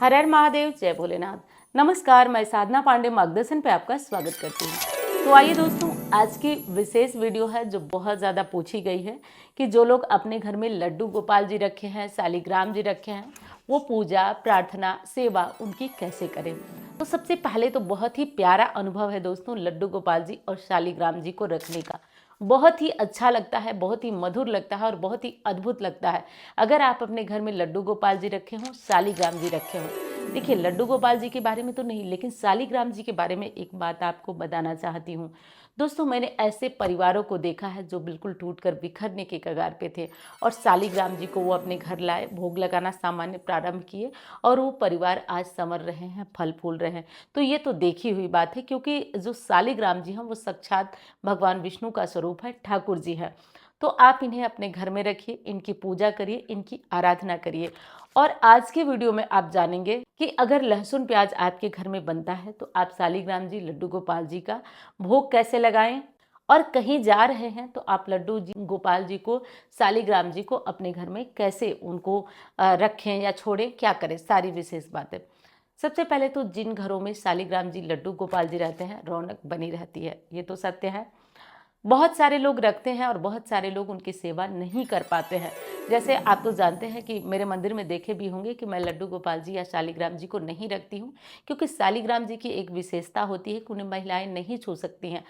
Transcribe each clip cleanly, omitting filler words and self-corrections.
हर हर महादेव, जय भोलेनाथ। नमस्कार, मैं साधना पांडे मार्गदर्शन पे आपका स्वागत करती हूँ। तो आइए दोस्तों, आज की विशेष वीडियो है जो बहुत ज़्यादा पूछी गई है कि जो लोग अपने घर में लड्डू गोपाल जी रखे हैं, शालिग्राम जी रखे हैं, वो पूजा प्रार्थना सेवा उनकी कैसे करें। तो सबसे पहले तो बहुत ही प्यारा अनुभव है दोस्तों लड्डू गोपाल जी और शालिग्राम जी को रखने का। बहुत ही अच्छा लगता है, बहुत ही मधुर लगता है और बहुत ही अद्भुत लगता है अगर आप अपने घर में लड्डू गोपाल जी रखे हों, शालिग्राम जी रखे हों। देखिए, लड्डू गोपाल जी के बारे में तो नहीं, लेकिन शालिग्राम जी के बारे में एक बात आपको बताना चाहती हूँ। दोस्तों, मैंने ऐसे परिवारों को देखा है जो बिल्कुल टूटकर बिखरने के कगार पे थे और शालिग्राम जी को वो अपने घर लाए, भोग लगाना सामान्य प्रारंभ किए और वो परिवार आज संवर रहे हैं, फल फूल रहे हैं। तो ये तो देखी हुई बात है, क्योंकि जो शालिग्राम जी हैं वो साक्षात भगवान विष्णु का स्वरूप है, ठाकुर जी है। तो आप इन्हें अपने घर में रखिए, इनकी पूजा करिए, इनकी आराधना करिए। और आज के वीडियो में आप जानेंगे कि अगर लहसुन प्याज आपके घर में बनता है तो आप शालिग्राम जी लड्डू गोपाल जी का भोग कैसे लगाएं, और कहीं जा रहे हैं तो आप लड्डू जी गोपाल जी को, शालिग्राम जी को अपने घर में कैसे उनको रखें या छोड़ें, क्या करें, सारी विशेष बातें। सबसे पहले तो जिन घरों में शालिग्राम जी लड्डू गोपाल जी रहते हैं, रौनक बनी रहती है, ये तो सत्य है। बहुत सारे लोग रखते हैं और बहुत सारे लोग उनकी सेवा नहीं कर पाते हैं। जैसे आप तो जानते हैं कि मेरे मंदिर में देखे भी होंगे कि मैं लड्डू गोपाल जी या शालिग्राम जी को नहीं रखती हूँ, क्योंकि शालिग्राम जी की एक विशेषता होती है कि उन्हें महिलाएं नहीं छू सकती हैं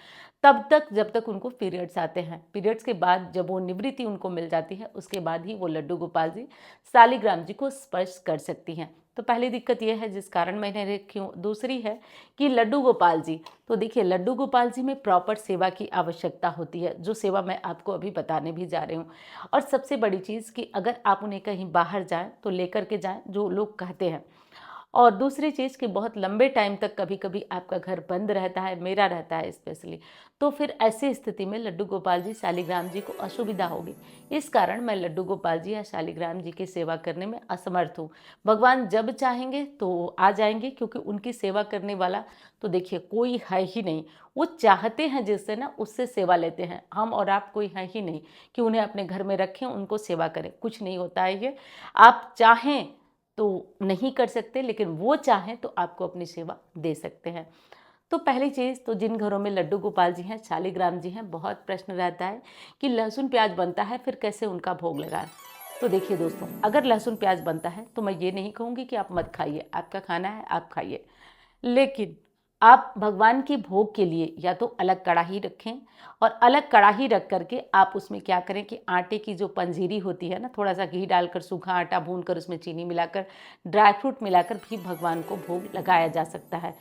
तब तक जब तक उनको पीरियड्स आते हैं। पीरियड्स के बाद जब वो निवृत्ति उनको मिल जाती है, उसके बाद ही वो लड्डू गोपाल जी शालिग्राम जी को स्पर्श कर सकती हैं। तो पहली दिक्कत यह है जिस कारण मैंने रखी हूँ। दूसरी है कि लड्डू गोपाल जी, तो देखिए लड्डू गोपाल जी में प्रॉपर सेवा की आवश्यकता होती है, जो सेवा मैं आपको अभी बताने भी जा रही हूँ। और सबसे बड़ी चीज़ कि अगर आप उन्हें कहीं बाहर जाएं तो लेकर के जाएं, जो लोग कहते हैं। और दूसरी चीज़ कि बहुत लंबे टाइम तक कभी कभी आपका घर बंद रहता है, मेरा रहता है स्पेशली, तो फिर ऐसी स्थिति में लड्डू गोपाल जी शालिग्राम जी को असुविधा होगी। इस कारण मैं लड्डू गोपाल जी या शालिग्राम जी की सेवा करने में असमर्थ हूँ। भगवान जब चाहेंगे तो आ जाएंगे, क्योंकि उनकी सेवा करने वाला तो देखिए कोई है ही नहीं। वो चाहते हैं जिससे ना, उससे सेवा लेते हैं। हम और आप कोई है ही नहीं कि उन्हें अपने घर में रखें, उनको सेवा करें, कुछ नहीं होता है ये। आप चाहें तो नहीं कर सकते, लेकिन वो चाहें तो आपको अपनी सेवा दे सकते हैं। तो पहली चीज़ तो जिन घरों में लड्डू गोपाल जी हैं, शालिग्राम जी हैं, बहुत प्रश्न रहता है कि लहसुन प्याज बनता है, फिर कैसे उनका भोग लगाएं। तो देखिए दोस्तों, अगर लहसुन प्याज बनता है तो मैं ये नहीं कहूँगी कि आप मत खाइए, आपका खाना है, आप खाइए। लेकिन आप भगवान के भोग के लिए या तो अलग कढ़ाई रखें, और अलग कढ़ाई रख करके आप उसमें क्या करें कि आटे की जो पंजीरी होती है ना, थोड़ा सा घी डालकर, सूखा आटा भूनकर, उसमें चीनी मिलाकर, ड्राई फ्रूट मिलाकर भी भगवान को भोग लगाया जा सकता है।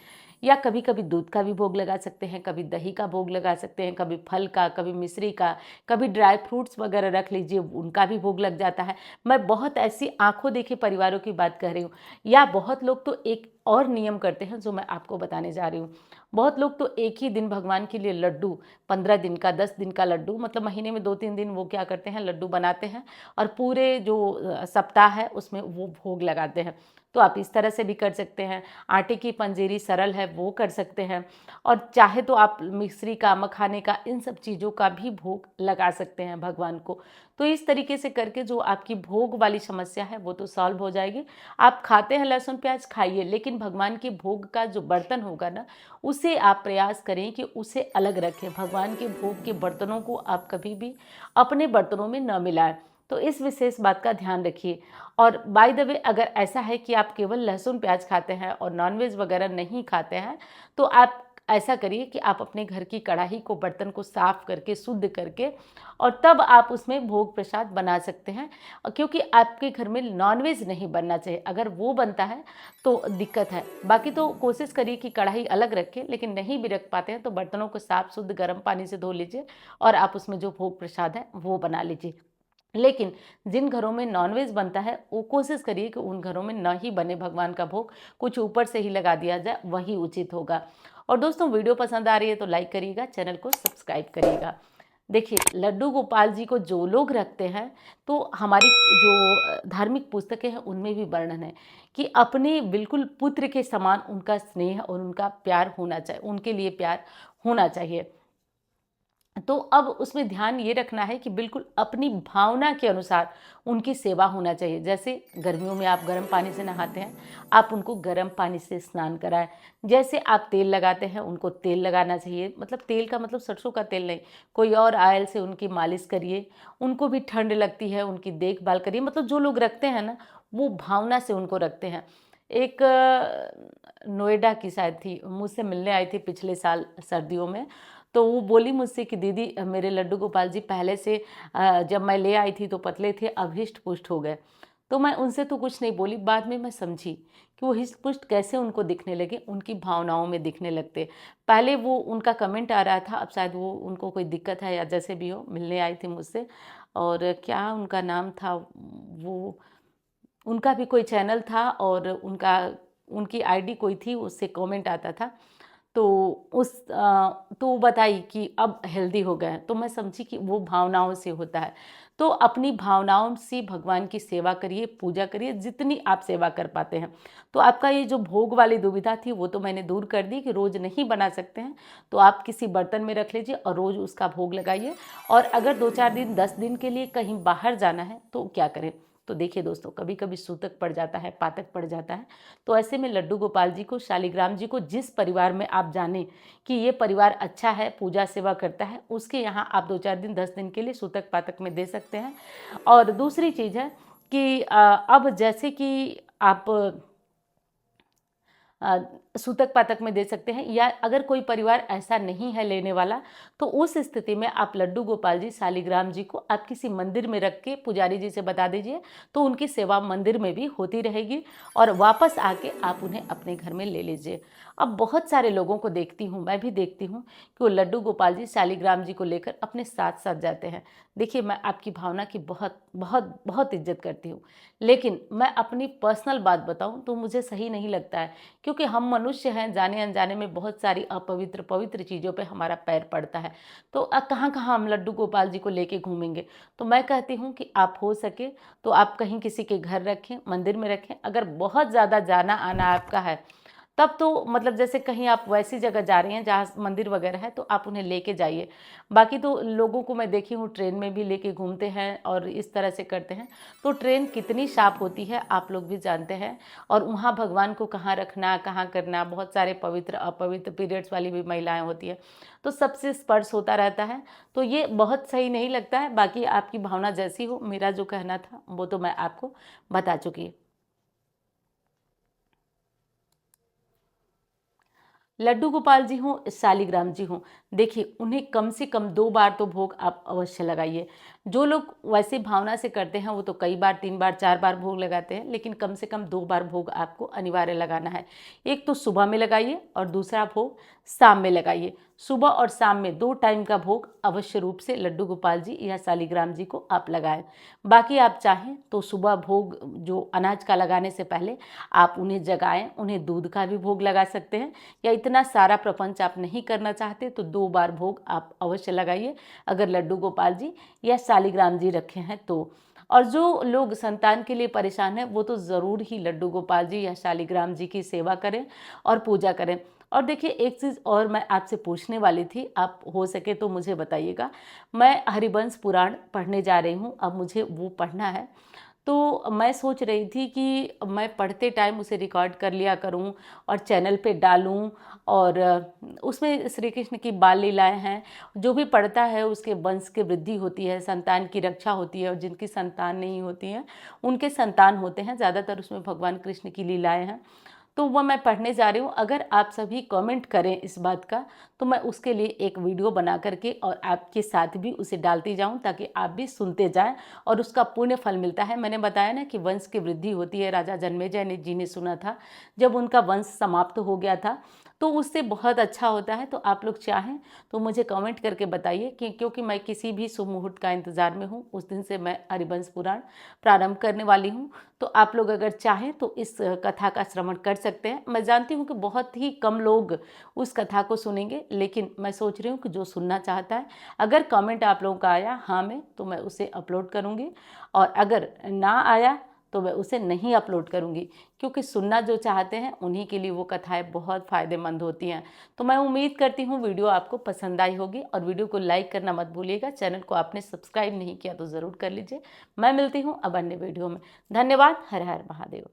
या कभी कभी दूध का भी भोग लगा सकते हैं, कभी दही का भोग लगा सकते हैं, कभी फल का, कभी मिश्री का, कभी ड्राई फ्रूट्स वगैरह रख लीजिए, उनका भी भोग लग जाता है। मैं बहुत ऐसी आंखों देखे परिवारों की बात कर रही हूँ। या बहुत लोग तो एक और नियम करते हैं जो मैं आपको बताने जा रही हूँ। बहुत लोग तो एक ही दिन भगवान के लिए लड्डू, 15 दिन का, 10 दिन का लड्डू, मतलब महीने में 2-3 दिन वो क्या करते हैं, लड्डू बनाते हैं और पूरे जो सप्ताह है उसमें वो भोग लगाते हैं। तो आप इस तरह से भी कर सकते हैं। आटे की पंजीरी सरल है, वो कर सकते हैं। और चाहे तो आप मिश्री का, मखाने का, इन सब चीज़ों का भी भोग लगा सकते हैं भगवान को। तो इस तरीके से करके जो आपकी भोग वाली समस्या है वो तो सॉल्व हो जाएगी। आप खाते हैं लहसुन प्याज, खाइए, लेकिन भगवान के भोग का जो बर्तन होगा ना, उसे आप प्रयास करें कि उसे अलग रखें। भगवान के भोग के बर्तनों को आप कभी भी अपने बर्तनों में न मिलाएं। तो इस विशेष बात का ध्यान रखिए। और बाय द वे, अगर ऐसा है कि आप केवल लहसुन प्याज खाते हैं और नॉनवेज वगैरह नहीं खाते हैं, तो आप ऐसा करिए कि आप अपने घर की कढ़ाई को, बर्तन को साफ करके, शुद्ध करके, और तब आप उसमें भोग प्रसाद बना सकते हैं। क्योंकि आपके घर में नॉनवेज नहीं बनना चाहिए, अगर वो बनता है तो दिक्कत है। बाकी तो कोशिश करिए कि कढ़ाई अलग रखें, लेकिन नहीं भी रख पाते हैं तो बर्तनों को साफ शुद्ध गर्म पानी से धो लीजिए और आप उसमें जो भोग प्रसाद है वो बना लीजिए। लेकिन जिन घरों में नॉनवेज बनता है वो कोशिश करिए कि उन घरों में न ही बने भगवान का भोग, कुछ ऊपर से ही लगा दिया जाए, वही उचित होगा। और दोस्तों, वीडियो पसंद आ रही है तो लाइक करिएगा, चैनल को सब्सक्राइब करिएगा। देखिए, लड्डू गोपाल जी को जो लोग रखते हैं, तो हमारी जो धार्मिक पुस्तकें हैं उनमें भी वर्णन है कि अपने बिल्कुल पुत्र के समान उनका स्नेह और उनका प्यार होना चाहिए, उनके लिए प्यार होना चाहिए। तो अब उसमें ध्यान ये रखना है कि बिल्कुल अपनी भावना के अनुसार उनकी सेवा होना चाहिए। जैसे गर्मियों में आप गर्म पानी से नहाते हैं, आप उनको गर्म पानी से स्नान कराएं। जैसे आप तेल लगाते हैं, उनको तेल लगाना चाहिए, मतलब तेल का मतलब सरसों का तेल नहीं, कोई और ऑयल से उनकी मालिश करिए। उनको भी ठंड लगती है, उनकी देखभाल करिए। मतलब जो लोग रखते हैं ना, वो भावना से उनको रखते हैं। एक नोएडा की शायद थी, मुझसे मिलने आई थी पिछले साल सर्दियों में। तो वो बोली मुझसे कि दीदी मेरे लड्डू गोपाल जी पहले से जब मैं ले आई थी तो पतले थे, अब हिस्ट पुष्ट हो गए। तो मैं उनसे तो कुछ नहीं बोली, बाद में मैं समझी कि वो हिस्ट पुष्ट कैसे उनको दिखने लगे, उनकी भावनाओं में दिखने लगते। पहले वो उनका कमेंट आ रहा था, अब शायद वो उनको कोई दिक्कत है या जैसे भी हो, मिलने आई थी मुझसे। और क्या उनका नाम था, वो उनका भी कोई चैनल था और उनकी आईडी कोई थी, उससे कमेंट आता था। तो तो वो बताई कि अब हेल्दी हो गए हैं। तो मैं समझी कि वो भावनाओं से होता है। तो अपनी भावनाओं से भगवान की सेवा करिए, पूजा करिए, जितनी आप सेवा कर पाते हैं। तो आपका ये जो भोग वाली दुविधा थी वो तो मैंने दूर कर दी कि रोज़ नहीं बना सकते हैं, तो आप किसी बर्तन में रख लीजिए और रोज़ उसका भोग लगाइए। और अगर 2-4 दिन 10 दिन के लिए कहीं बाहर जाना है तो क्या करें। तो देखिए दोस्तों, कभी कभी सूतक पड़ जाता है, पातक पड़ जाता है। तो ऐसे में लड्डू गोपाल जी को, शालिग्राम जी को, जिस परिवार में आप जाने कि ये परिवार अच्छा है, पूजा सेवा करता है, उसके यहाँ आप 2-4 दिन 10 दिन के लिए सूतक पातक में दे सकते हैं। और दूसरी चीज़ है कि अब जैसे कि आप अ, सूतक पातक में दे सकते हैं, या अगर कोई परिवार ऐसा नहीं है लेने वाला, तो उस स्थिति में आप लड्डू गोपाल जी, शालिग्राम जी को आप किसी मंदिर में रख के पुजारी जी से बता दीजिए, तो उनकी सेवा मंदिर में भी होती रहेगी और वापस आके आप उन्हें अपने घर में ले लीजिए। अब बहुत सारे लोगों को देखती हूँ, मैं भी देखती हूँ कि वो लड्डू गोपाल जी, शालिग्राम जी को लेकर अपने साथ साथ जाते हैं। देखिए, मैं आपकी भावना की बहुत बहुत बहुत इज्जत करती हूँ, लेकिन मैं अपनी पर्सनल बात बताऊँ तो मुझे सही नहीं लगता है, क्योंकि हम मनुष्य हैं, जाने अनजाने में बहुत सारी अपवित्र पवित्र चीज़ों पे हमारा पैर पड़ता है। तो कहाँ कहाँ हम लड्डू गोपाल जी को लेके घूमेंगे। तो मैं कहती हूँ कि आप हो सके तो आप कहीं किसी के घर रखें, मंदिर में रखें। अगर बहुत ज़्यादा जाना आना आपका है, तब तो मतलब जैसे कहीं आप वैसी जगह जा रही हैं जहाँ मंदिर वगैरह है, तो आप उन्हें लेके जाइए। बाकी तो लोगों को मैं देखी हूँ ट्रेन में भी लेके घूमते हैं और इस तरह से करते हैं। तो ट्रेन कितनी साफ होती है आप लोग भी जानते हैं। और वहाँ भगवान को कहाँ रखना, कहाँ करना, बहुत सारे पवित्र अपवित्र पीरियड्स वाली भी महिलाएं होती है, तो सबसे स्पर्श होता रहता है। तो ये बहुत सही नहीं लगता है। बाकी आपकी भावना जैसी हो, मेरा जो कहना था वो तो मैं आपको बता चुकी। लड्डू गोपाल जी हों, शालिग्राम जी हों, देखिए उन्हें कम से कम 2 बार तो भोग आप अवश्य लगाइए। जो लोग वैसे भावना से करते हैं वो तो कई बार, 3 बार 4 बार भोग लगाते हैं, लेकिन कम से कम 2 बार भोग आपको अनिवार्य लगाना है। एक तो सुबह में लगाइए और दूसरा भोग शाम में लगाइए। सुबह और शाम में 2 टाइम का भोग अवश्य रूप से लड्डू गोपाल जी या शालिग्राम जी को आप लगाएं। बाकी आप चाहें तो सुबह भोग जो अनाज का लगाने से पहले आप उन्हें जगाएं, उन्हें दूध का भी भोग लगा सकते हैं। या इतना सारा प्रपंच आप नहीं करना चाहते तो 2 बार भोग आप अवश्य लगाइए, अगर लड्डू गोपाल जी या शालिग्राम जी रखे हैं तो। और जो लोग संतान के लिए परेशान हैं वो तो ज़रूर ही लड्डू गोपाल जी या शालिग्राम जी की सेवा करें और पूजा करें। और देखिए, एक चीज़ और मैं आपसे पूछने वाली थी, आप हो सके तो मुझे बताइएगा। मैं हरिवंश पुराण पढ़ने जा रही हूँ, अब मुझे वो पढ़ना है। तो मैं सोच रही थी कि मैं पढ़ते टाइम उसे रिकॉर्ड कर लिया करूं और चैनल पे डालूं। और उसमें श्री कृष्ण की बाल लीलाएं हैं, जो भी पढ़ता है उसके वंश की वृद्धि होती है, संतान की रक्षा होती है, और जिनकी संतान नहीं होती है उनके संतान होते हैं। ज़्यादातर उसमें भगवान कृष्ण की लीलाएं हैं। तो वह मैं पढ़ने जा रही हूँ। अगर आप सभी कमेंट करें इस बात का, तो मैं उसके लिए एक वीडियो बना करके और आपके साथ भी उसे डालती जाऊँ, ताकि आप भी सुनते जाएं और उसका पुण्य फल मिलता है। मैंने बताया ना कि वंश की वृद्धि होती है। राजा जन्मेजय जी ने सुना था, जब उनका वंश समाप्त हो गया था, तो उससे बहुत अच्छा होता है। तो आप लोग चाहें तो मुझे कमेंट करके बताइए कि, क्योंकि मैं किसी भी शुभ मुहूर्त का इंतज़ार में हूँ। उस दिन से मैं हरिवंश पुराण प्रारंभ करने वाली हूँ। तो आप लोग अगर चाहें तो इस कथा का श्रवण कर सकते हैं। मैं जानती हूँ कि बहुत ही कम लोग उस कथा को सुनेंगे, लेकिन मैं सोच रही हूँ कि जो सुनना चाहता है, अगर कमेंट आप लोगों का आया हाँ में, तो मैं उसे अपलोड करूँगी। और अगर ना आया तो मैं उसे नहीं अपलोड करूँगी, क्योंकि सुनना जो चाहते हैं उन्हीं के लिए वो कथाएँ बहुत फ़ायदेमंद होती हैं। तो मैं उम्मीद करती हूँ वीडियो आपको पसंद आई होगी, और वीडियो को लाइक करना मत भूलिएगा। चैनल को आपने सब्सक्राइब नहीं किया तो ज़रूर कर लीजिए। मैं मिलती हूँ अब अन्य वीडियो में। धन्यवाद। हर हर महादेव।